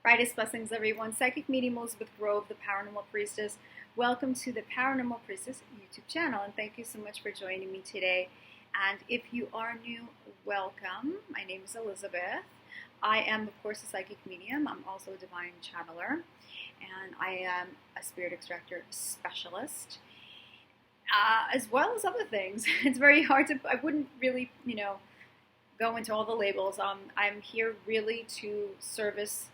Brightest blessings, everyone. Psychic Medium Elizabeth Grove, the Paranormal Priestess. Welcome to the Paranormal Priestess YouTube channel, and thank you so much for joining me today. And if you are new, welcome. My name is Elizabeth. I am, of course, a psychic medium. I'm also a divine channeler, and I am a spirit extractor specialist, as well as other things. It's very hard to, I wouldn't really, go into all the labels. I'm here really to service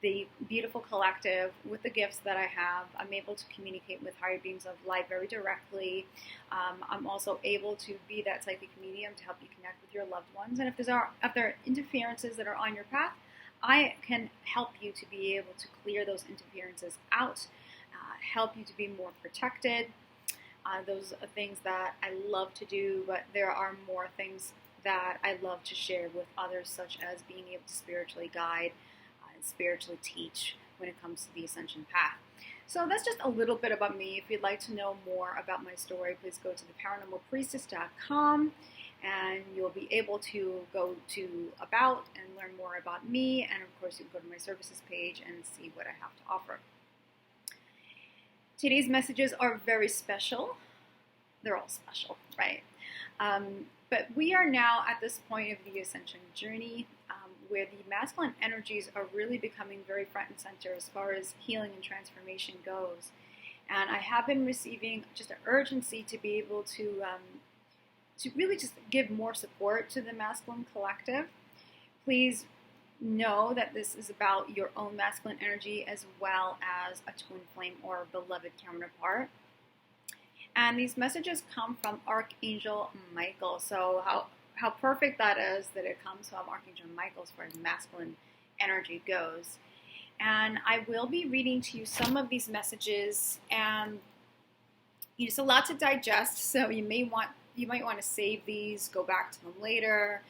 the beautiful collective with the gifts that I have. I'm able to communicate with higher beings of light very directly. I'm also able to be that psychic medium to help you connect with your loved ones. And if there are interferences that are on your path, I can help you to be able to clear those interferences out, help you to be more protected. Those are things that I love to do, but there are more things that I love to share with others, such as being able to spiritually guide, spiritually teach when it comes to the ascension path. So that's just a little bit about me. If you'd like to know more about my story, please go to theparanormalpriestess.com and you'll be able to go to About and learn more about me. And of course, you can go to my services page and see what I have to offer. Today's messages are very special. They're all special, right? But we are now at this point of the ascension journey where the masculine energies are really becoming very front and center as far as healing and transformation goes. And I have been receiving just an urgency to be able to really just give more support to the masculine collective. Please know that this is about your own masculine energy as well as a twin flame or beloved counterpart. And these messages come from Archangel Michael. So how perfect that is that it comes from Archangel Michael as far as masculine energy goes. And I will be reading to you some of these messages, and it's a lot to digest, so you might want to save these, go back to them later,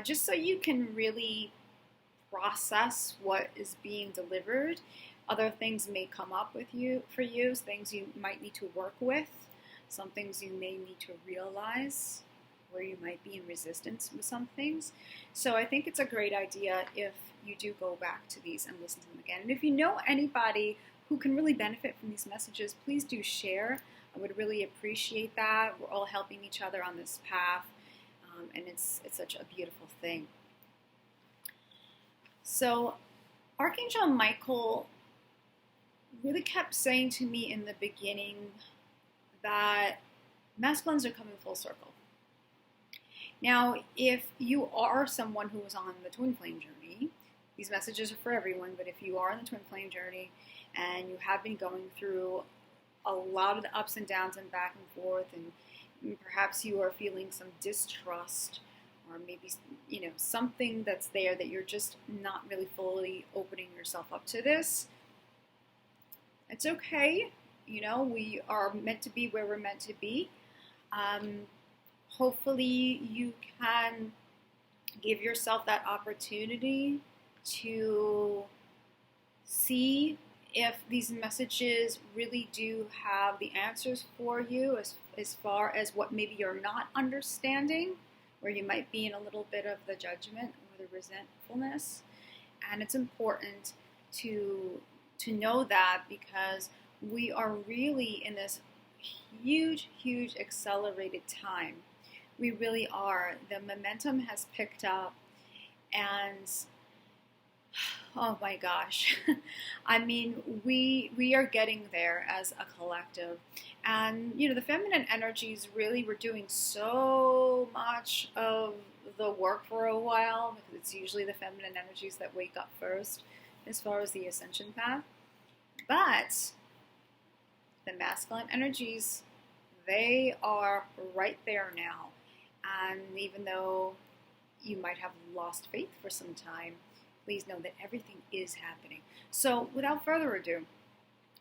just so you can really process what is being delivered. Other things may come up for you, things you might need to work with, some things you may need to realize, where you might be in resistance with some things. So I think it's a great idea if you do go back to these and listen to them again. And if you know anybody who can really benefit from these messages, please do share. I would really appreciate that. We're all helping each other on this path, and it's such a beautiful thing. So Archangel Michael really kept saying to me in the beginning that masculines are coming full circle. Now, if you are someone who is on the twin flame journey, these messages are for everyone, but if you are on the twin flame journey and you have been going through a lot of the ups and downs and back and forth, and perhaps you are feeling some distrust, or maybe something that's there that you're just not really fully opening yourself up to this, it's okay. We are meant to be where we're meant to be. Hopefully you can give yourself that opportunity to see if these messages really do have the answers for you as far as what maybe you're not understanding, where you might be in a little bit of the judgment or the resentfulness. And it's important to know that, because we are really in this huge accelerated time. We really are. The momentum has picked up, and oh my gosh. I mean, we are getting there as a collective. And, the feminine energies really were doing so much of the work for a while, because it's usually the feminine energies that wake up first as far as the ascension path. But the masculine energies, they are right there now. And even though you might have lost faith for some time, please know that everything is happening. So without further ado,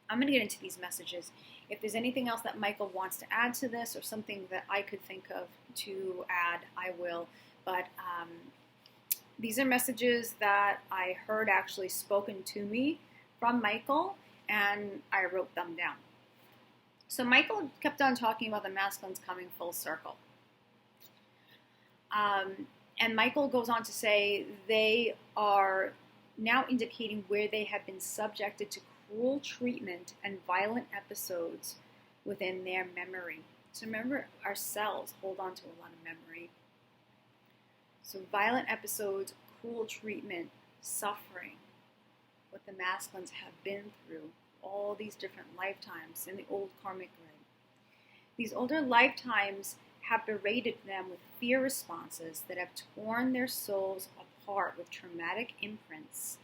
I'm going to get into these messages. If there's anything else that Michael wants to add to this, or something that I could think of to add, I will. But these are messages that I heard actually spoken to me from Michael, and I wrote them down. So Michael kept on talking about the masculines coming full circle. And Michael goes on to say they are now indicating where they have been subjected to cruel treatment and violent episodes within their memory. So remember, our cells hold on to a lot of memory. So violent episodes, cruel treatment, suffering, what the masculines have been through, all these different lifetimes in the old karmic grid. These older lifetimes have berated them with fear responses that have torn their souls apart with traumatic imprints.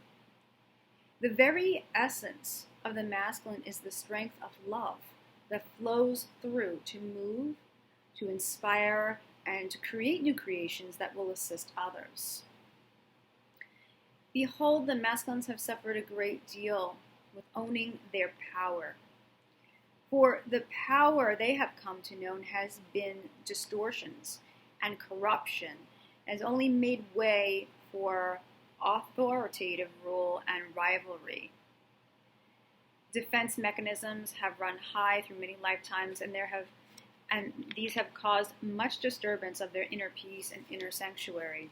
The very essence of the masculine is the strength of love that flows through to move, to inspire, and to create new creations that will assist others. Behold, the masculines have suffered a great deal with owning their power. For the power they have come to know has been distortions and corruption, has only made way for authoritative rule and rivalry. Defense mechanisms have run high through many lifetimes, and these have caused much disturbance of their inner peace and inner sanctuary.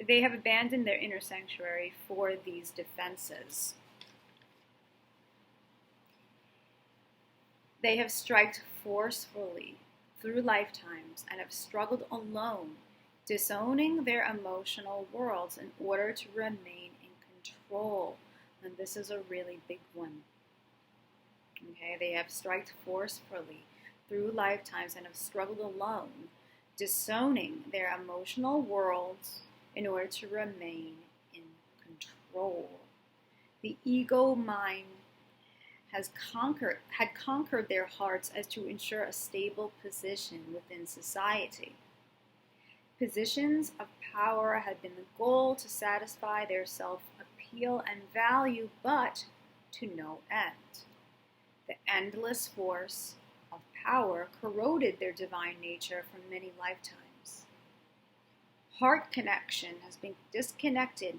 They have abandoned their inner sanctuary for these defenses. They have striked forcefully through lifetimes and have struggled alone, disowning their emotional worlds in order to remain in control. And this is a really big one. Okay, they have striked forcefully through lifetimes and have struggled alone, disowning their emotional worlds in order to remain in control. The ego mind had conquered their hearts as to ensure a stable position within society. Positions of power had been the goal to satisfy their self-appeal and value, but to no end. The endless force of power corroded their divine nature for many lifetimes. Heart connection has been disconnected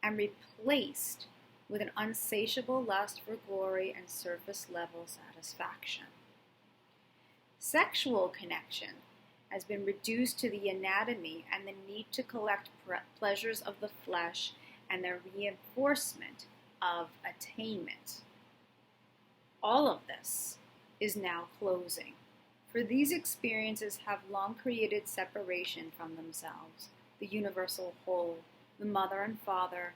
and replaced with an unsatiable lust for glory and surface-level satisfaction. Sexual connection has been reduced to the anatomy and the need to collect pleasures of the flesh and the reinforcement of attainment. All of this is now closing, for these experiences have long created separation from themselves, the universal whole, the mother and father,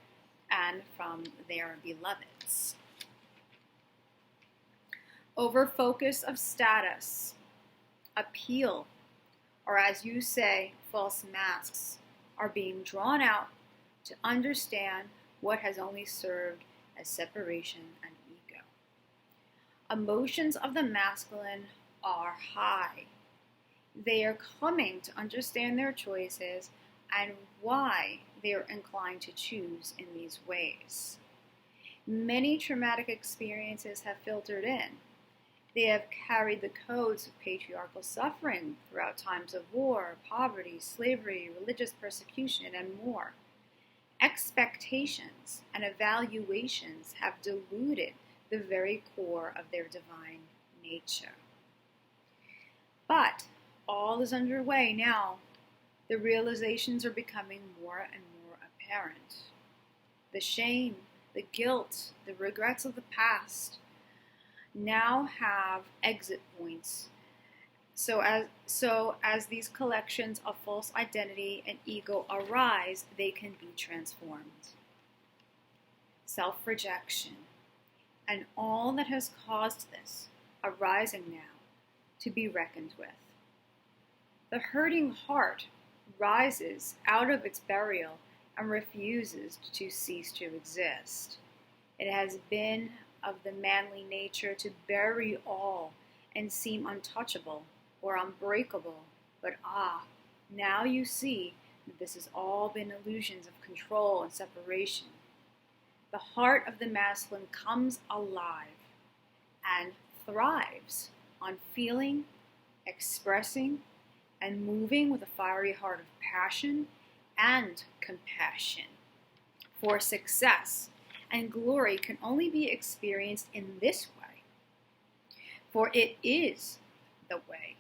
and from their beloveds. Over-focus of status, appeal, or as you say, false masks, are being drawn out to understand what has only served as separation and ego. Emotions of the masculine are high. They are coming to understand their choices and why they are inclined to choose in these ways. Many traumatic experiences have filtered in. They have carried the codes of patriarchal suffering throughout times of war, poverty, slavery, religious persecution, and more. Expectations and evaluations have diluted the very core of their divine nature. But all is underway now. The realizations are becoming more and more apparent. The shame, the guilt, the regrets of the past now have exit points. So as these collections of false identity and ego arise, they can be transformed. Self-rejection and all that has caused this arising now to be reckoned with. The hurting heart rises out of its burial and refuses to cease to exist. It has been of the manly nature to bury all and seem untouchable or unbreakable, but now you see that this has all been illusions of control and separation. The heart of the masculine comes alive and thrives on feeling, expressing, and moving with a fiery heart of passion and compassion. For success and glory can only be experienced in this way, for it is the way.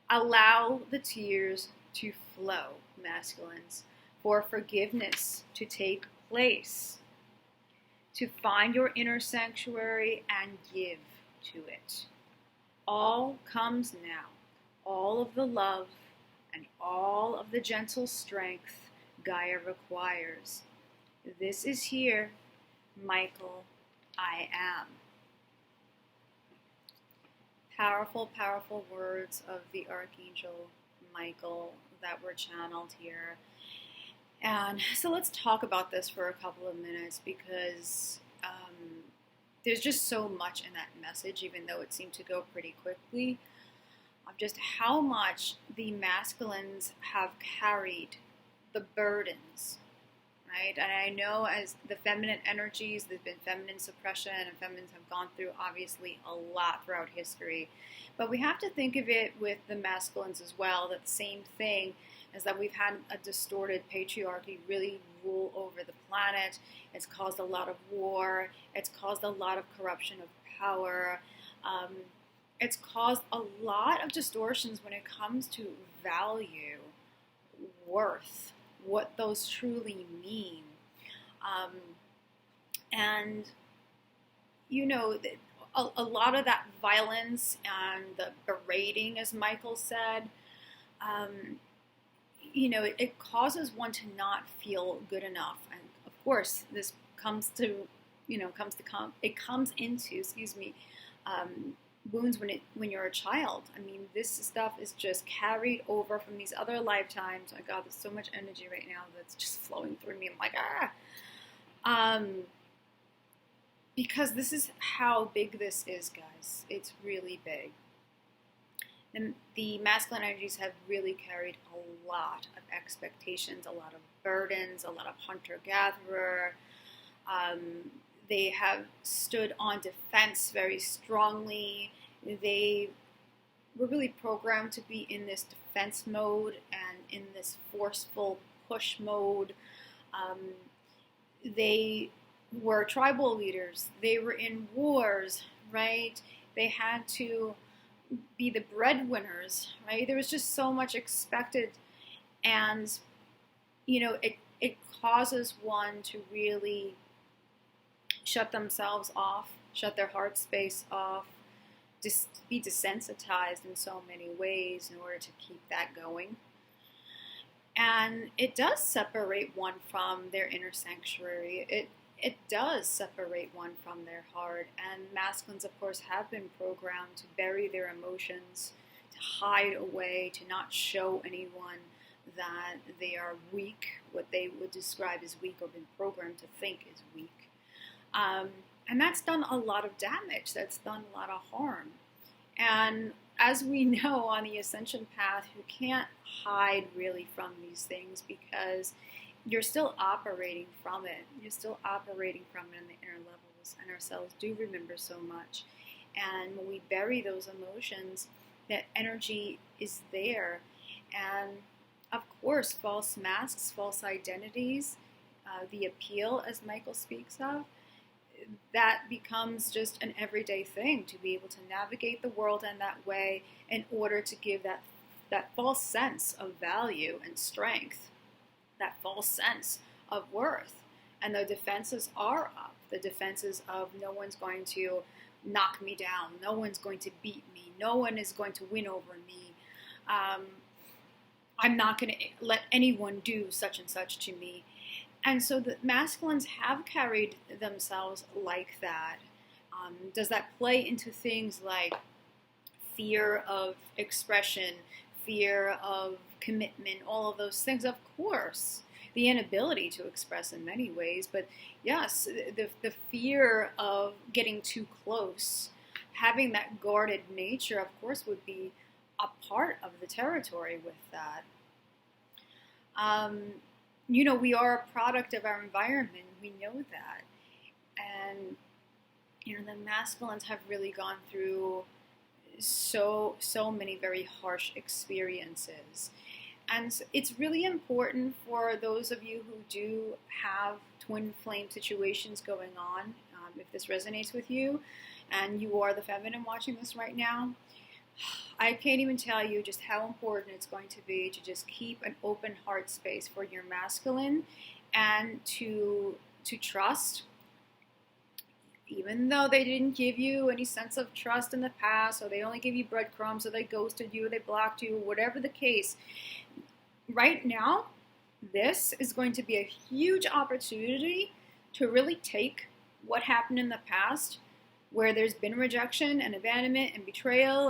Allow the tears to flow, masculines, for forgiveness to take place, to find your inner sanctuary and give to it. All comes now. All of the love and all of the gentle strength Gaia requires. This is here, Michael, I am. Powerful, powerful words of the Archangel Michael that were channeled here. And so let's talk about this for a couple of minutes, because there's just so much in that message, even though it seemed to go pretty quickly, of just how much the masculines have carried the burdens, right? And I know as the feminine energies, there's been feminine suppression, and feminines have gone through obviously a lot throughout history. But we have to think of it with the masculines as well, that the same thing is that we've had a distorted patriarchy really rule over the planet. It's caused a lot of war. It's caused a lot of corruption of power. It's caused a lot of distortions when it comes to value, worth, what those truly mean. And, you know, a lot of that violence and the berating, as Michael said, you know, it causes one to not feel good enough. And of course, this comes to, it comes into, wounds when you're a child. I mean, this stuff is just carried over from these other lifetimes. Oh my God, there's so much energy right now that's just flowing through me. I'm like, because this is how big this is, guys. It's really big. And the masculine energies have really carried a lot of expectations, a lot of burdens, a lot of hunter-gatherer. They have stood on defense very strongly. They were really programmed to be in this defense mode and in this forceful push mode. They were tribal leaders. They were in wars, right? They had to be the breadwinners, right? There was just so much expected, and you know, it causes one to really shut themselves off, shut their heart space off, just be desensitized in so many ways in order to keep that going. And it does separate one from their inner sanctuary. It does separate one from their heart. And masculines, of course, have been programmed to bury their emotions, to hide away, to not show anyone that they are weak, what they would describe as weak, or been programmed to think is weak. And that's done a lot of damage. That's done a lot of harm. And as we know on the ascension path, you can't hide really from these things, because you're still operating from it. You're still operating from it in the inner levels, and our cells do remember so much. And when we bury those emotions, that energy is there. And of course, false masks, false identities, the appeal, as Michael speaks of, that becomes just an everyday thing to be able to navigate the world in that way in order to give that false sense of value and strength, that false sense of worth. And the defenses are up. The defenses of no one's going to knock me down, no one's going to beat me, no one is going to win over me. I'm not going to let anyone do such and such to me. And so the masculines have carried themselves like that. Does that play into things like fear of expression, fear of commitment, all of those things? Of course. The inability to express in many ways, but yes, the fear of getting too close, having that guarded nature, of course, would be a part of the territory with that. You know, we are a product of our environment. We know that. And, you know, the masculines have really gone through so many very harsh experiences. And it's really important for those of you who do have twin flame situations going on, if this resonates with you, and you are the feminine watching this right now, I can't even tell you just how important it's going to be to just keep an open heart space for your masculine, and to trust, even though they didn't give you any sense of trust in the past, or they only gave you breadcrumbs, or they ghosted you, or they blocked you, whatever the case. Right now, this is going to be a huge opportunity to really take what happened in the past, where there's been rejection and abandonment and betrayal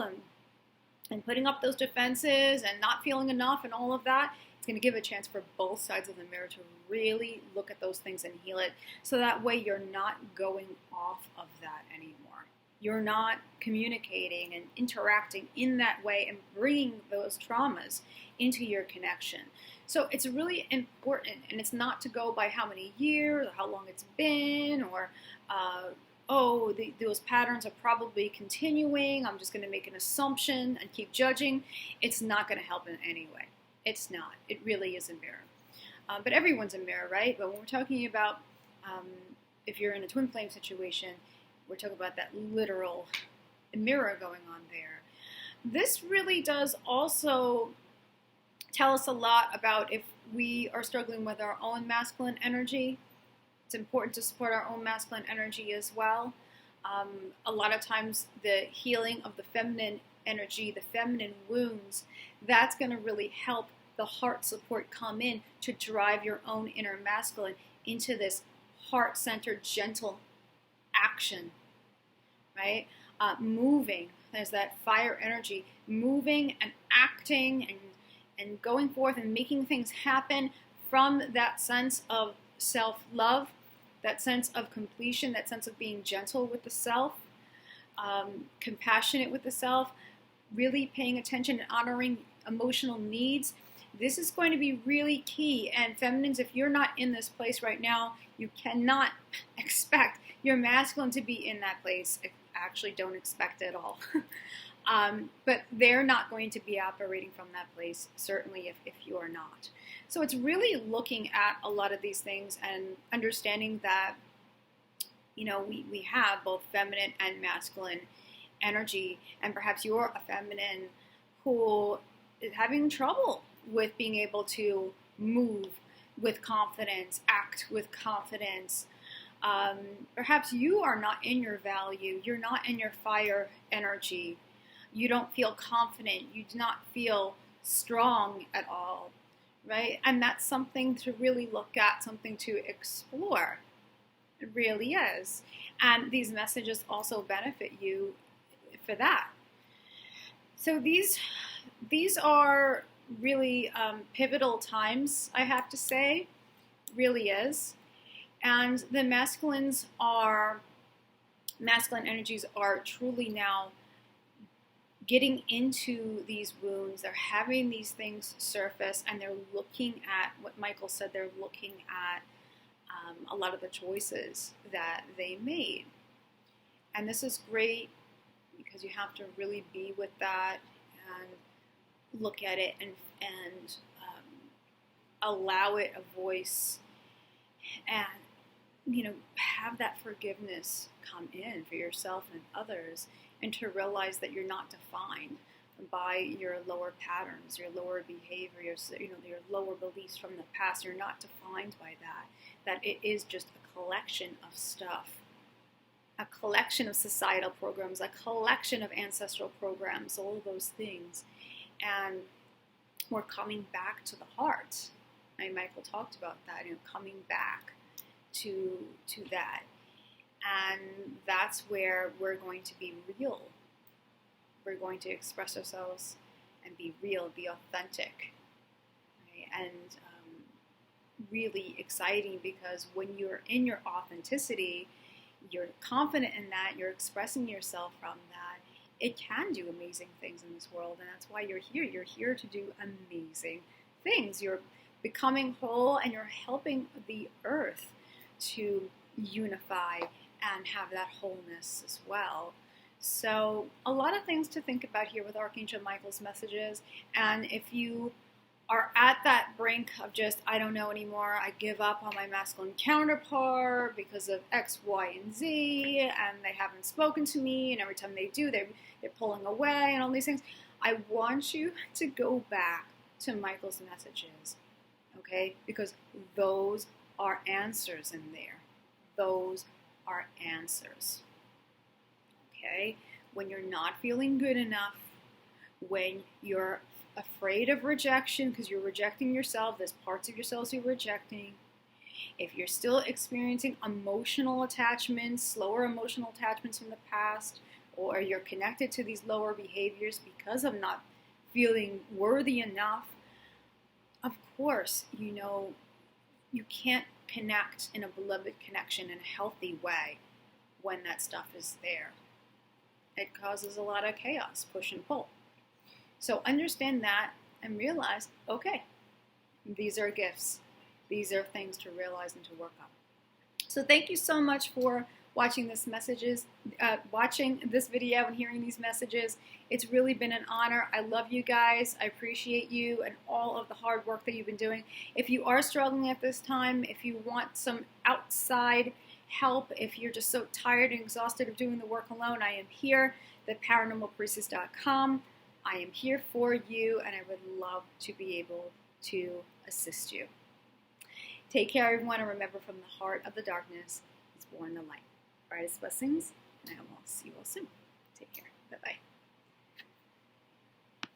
and putting up those defenses and not feeling enough and all of that. It's going to give a chance for both sides of the mirror to really look at those things and heal it, so that way you're not going off of that anymore. You're not communicating and interacting in that way and bringing those traumas into your connection. So it's really important, and it's not to go by how many years or how long it's been, or those patterns are probably continuing, I'm just going to make an assumption and keep judging. It's not going to help in any way. It's not. It really is a mirror. But everyone's a mirror, right? But when we're talking about, if you're in a twin flame situation, we're talking about that literal mirror going on there. This really does also tell us a lot about if we are struggling with our own masculine energy. It's important to support our own masculine energy as well. A lot of times the healing of the feminine energy, the feminine wounds, that's going to really help the heart support come in to drive your own inner masculine into this heart-centered, gentle action, right? Moving. There's that fire energy, moving and acting and going forth and making things happen from that sense of self-love, that sense of completion, that sense of being gentle with the self, compassionate with the self, really paying attention and honoring emotional needs. This is going to be really key. And feminines, if you're not in this place right now, you cannot expect your masculine to be in that place. Actually, don't expect it at all. But they're not going to be operating from that place, certainly if you are not. So it's really looking at a lot of these things and understanding that, we have both feminine and masculine energy, and perhaps you're a feminine who is having trouble with being able to move with confidence, act with confidence. Perhaps you are not in your value, you're not in your fire energy, you don't feel confident, you do not feel strong at all, right? And that's something to really look at, something to explore. It really is. And these messages also benefit you for that. So these are really pivotal times, I have to say. Really is. And the masculine energies are truly now getting into these wounds. They're having these things surface, and they're looking at what Michael said. They're looking at a lot of the choices that they made. And this is great because you have to really be with that and look at it and allow it a voice, and have that forgiveness come in for yourself and others, and to realize that you're not defined by your lower patterns, your lower behavior, your lower beliefs from the past. You're not defined by that it is just a collection of stuff, a collection of societal programs, a collection of ancestral programs, all of those things. And we're coming back to the heart. And Michael talked about that, coming back to that. And that's where we're going to be real. We're going to express ourselves and be real, be authentic. Right? And really exciting, because when you're in your authenticity, you're confident in that, you're expressing yourself from that, it can do amazing things in this world. And that's why you're here. You're here to do amazing things. You're becoming whole, and you're helping the earth to unify and have that wholeness as well. So a lot of things to think about here with Archangel Michael's messages. And if you are at that brink of just, I don't know anymore, I give up on my masculine counterpart because of X, Y, and Z, and they haven't spoken to me, and every time they do, they're pulling away, and all these things. I want you to go back to Michael's messages, okay? Because those are answers in there. Those are answers, okay? When you're not feeling good enough, when you're afraid of rejection because you're rejecting yourself, there's parts of yourselves you're rejecting. If you're still experiencing emotional attachments, slower emotional attachments from the past, or you're connected to these lower behaviors because of not feeling worthy enough, of course, you know, you can't connect in a beloved connection in a healthy way when that stuff is there. It causes a lot of chaos, push and pull. So understand that and realize, okay, these are gifts. These are things to realize and to work on. So thank you so much for watching this video and hearing these messages. It's really been an honor. I love you guys. I appreciate you and all of the hard work that you've been doing. If you are struggling at this time, if you want some outside help, if you're just so tired and exhausted of doing the work alone, I am here, theparanormalpriestess.com. I am here for you, and I would love to be able to assist you. Take care, everyone, and remember, from the heart of the darkness is born the light. Brightest blessings, and I will see you all soon. Take care. Bye-bye.